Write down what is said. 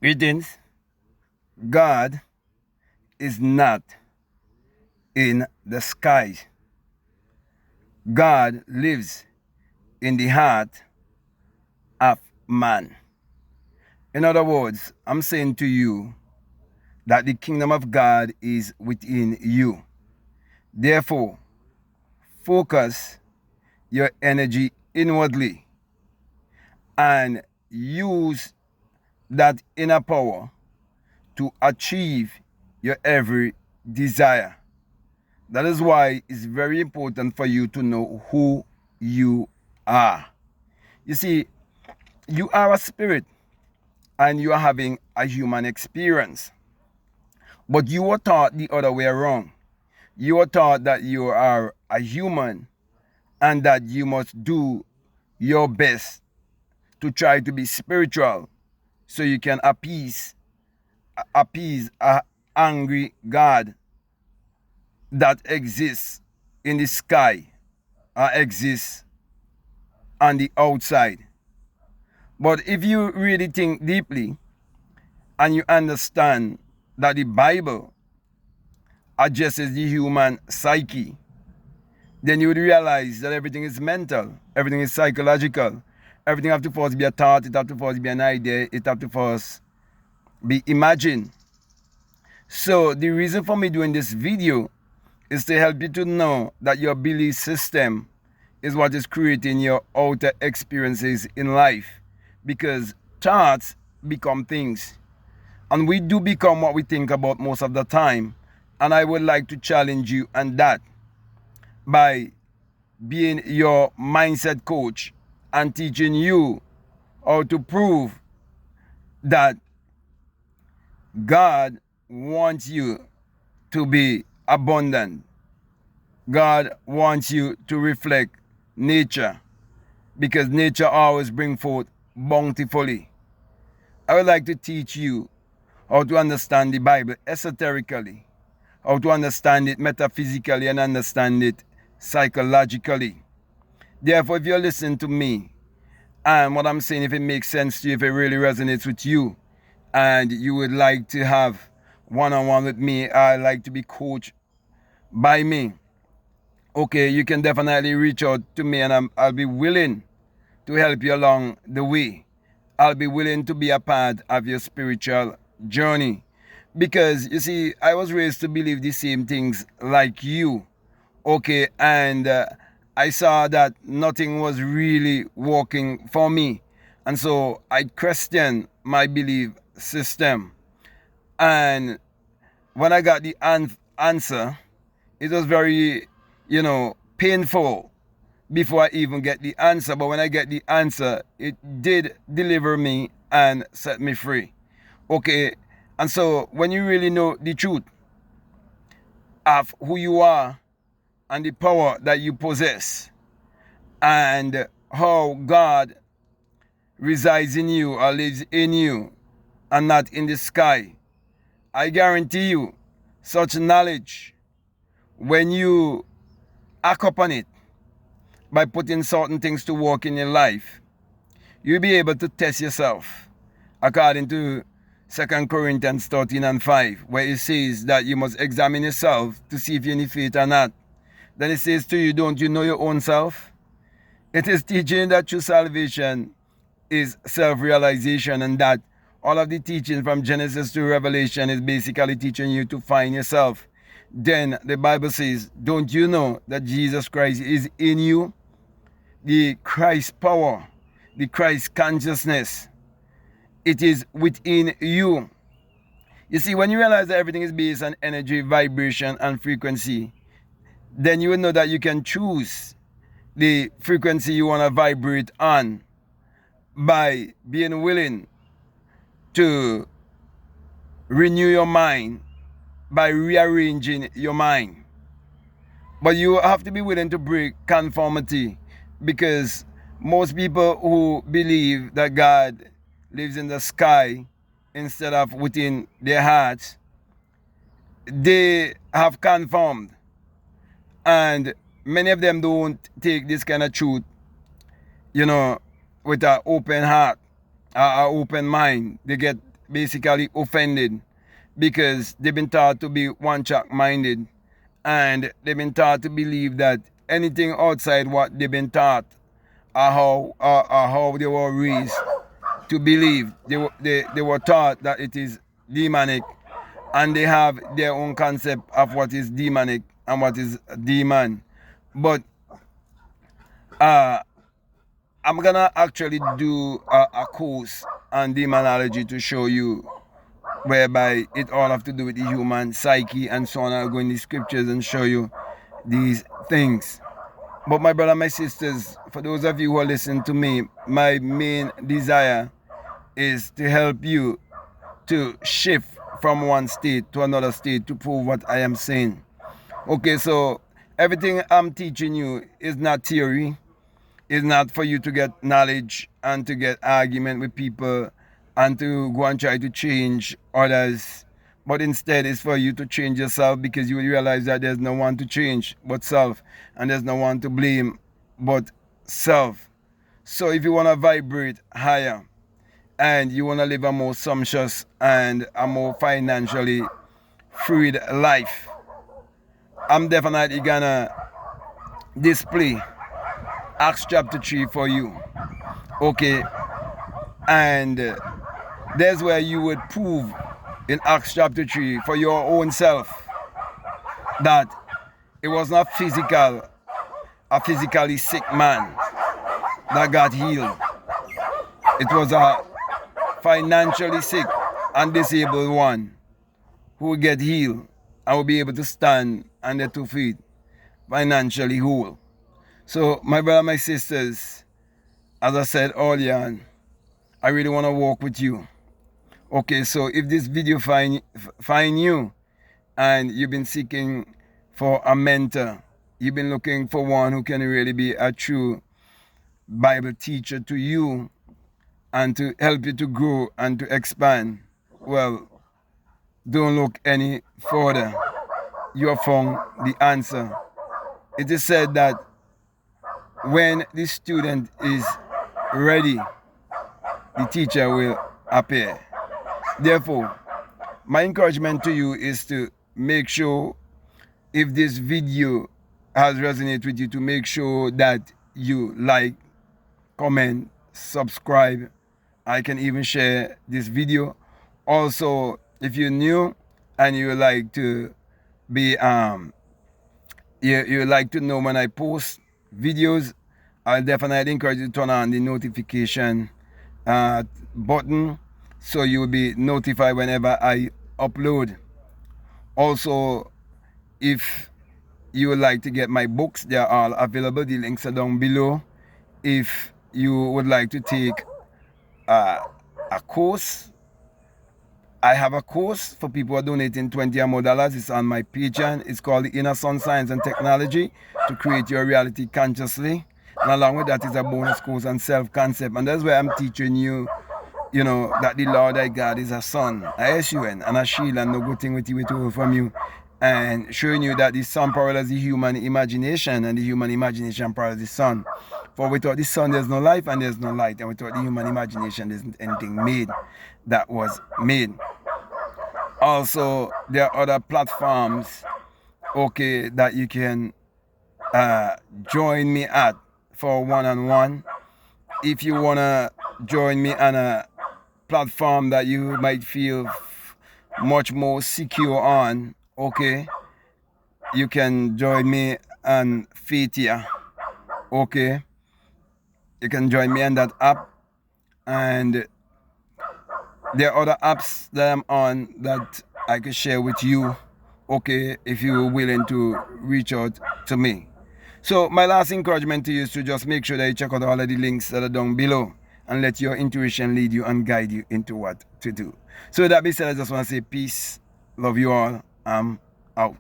Greetings. God is not in the sky. God lives in the heart of man. In other words, I'm saying to you that the kingdom of God is within you. Therefore, focus your energy inwardly and use that inner power to achieve your every desire. That is why it's very important for you to know who you are. You see, you are a spirit and you are having a human experience. But you were taught the other way around. You were taught that you are a human and that you must do your best to try to be spiritual so you can appease a angry God that exists in the sky or exists on the outside. But if you really think deeply and you understand that the Bible addresses the human psyche, then you would realize that everything is mental, everything is psychological, everything have to first be a thought, it have to first be an idea, it have to first be imagined. So the reason for me doing this video is to help you to know that your belief system is what is creating your outer experiences in life, because thoughts become things and we do become what we think about most of the time. And I would like to challenge you on that by being your mindset coach and teaching you how to prove that God wants you to be abundant. God wants you to reflect nature, because nature always brings forth bountifully. I would like to teach you how to understand the Bible esoterically, how to understand it metaphysically and understand it psychologically. Therefore, if you're listening to me and what I'm saying, if it makes sense to you, if it really resonates with you, and you would like to have one-on-one with me, I like to be coached by me, okay, you can definitely reach out to me and I'll be willing to help you along the way. I'll be willing to be a part of your spiritual journey. Because, you see, I was raised to believe the same things like you, okay, and I saw that nothing was really working for me. And so I questioned my belief system. And when I got the answer, it was very, painful before I even get the answer. But when I get the answer, it did deliver me and set me free. Okay, and so when you really know the truth of who you are and the power that you possess and how God resides in you or lives in you and not in the sky, I guarantee you such knowledge, when you act upon it by putting certain things to work in your life, you'll be able to test yourself according to 2 Corinthians 13:5, where it says that you must examine yourself to see if you're in the faith or not. Then it says to you, don't you know your own self? It is teaching that true salvation is self-realization, and that all of the teaching from Genesis to Revelation is basically teaching you to find yourself. Then the Bible says, don't you know that Jesus Christ is in you? The Christ power, the Christ consciousness, it is within you. You see, when you realize that everything is based on energy, vibration, and frequency, then you will know that you can choose the frequency you want to vibrate on by being willing to renew your mind, by rearranging your mind. But you have to be willing to break conformity, because most people who believe that God lives in the sky instead of within their hearts, they have conformed. And many of them don't take this kind of truth, with an open heart, an open mind. They get basically offended because they've been taught to be one-track minded, and they've been taught to believe that anything outside what they've been taught or how they were raised to believe. They were taught that it is demonic, and they have their own concept of what is demonic and what is demon. But I'm gonna actually do a course on demonology to show you, whereby it all have to do with the human psyche and so on. I'll go in the scriptures and show you these things. But my brother, my sisters, for those of you who are listening to me, my main desire is to help you to shift from one state to another state to prove what I am saying. Okay, so everything I'm teaching you is not theory. It's not for you to get knowledge and to get argument with people and to go and try to change others. But instead, it's for you to change yourself, because you will realize that there's no one to change but self, and there's no one to blame but self. So if you want to vibrate higher and you want to live a more sumptuous and a more financially freed life, I'm definitely gonna display Acts chapter 3 for you. Okay, and there's where you would prove in Acts chapter 3 for your own self that it was not a physically sick man that got healed. It was a financially sick and disabled one who will get healed and will be able to stand on their 2 feet, financially whole. So my brother, my sisters, as I said earlier, I really want to walk with you. Okay, so if this video find you and you've been seeking for a mentor, you've been looking for one who can really be a true Bible teacher to you and to help you to grow and to expand, well, don't look any further. You have found the answer. It is said that when the student is ready, the teacher will appear. Therefore, my encouragement to you is to make sure, if this video has resonated with you, to make sure that you like, comment, subscribe. I can even share this video. Also, if you're new and you like to be you like to know when I post videos, I'll definitely encourage you to turn on the notification button, so you will be notified whenever I upload. Also, if you would like to get my books, they are all available. The links are down below. If you would like to take a course, I have a course for people who are donating $20 or more. It's on my Patreon. It's called The Inner Sun Science and Technology to Create Your Reality Consciously. And along with that is a bonus course on self-concept. And that's where I'm teaching you, that the Lord thy God is a sun, a S-U-N, and a shield, and no good thing with you withhold from you. And showing you that the sun parallels the human imagination, and the human imagination parallels the sun. For without the sun, there's no life and there's no light. And without the human imagination, there's anything made that was made. Also, there are other platforms, okay, that you can join me at for one-on-one. If you want to join me on a platform that you might feel much more secure on, okay, you can join me on Faithia. Okay, you can join me on that app, and there are other apps that I'm on that I can share with you, okay, if you're willing to reach out to me. So my last encouragement to you is to just make sure that you check out all of the links that are down below, and let your intuition lead you and guide you into what to do. So with that being said, I just want to say peace, love you all, I'm out.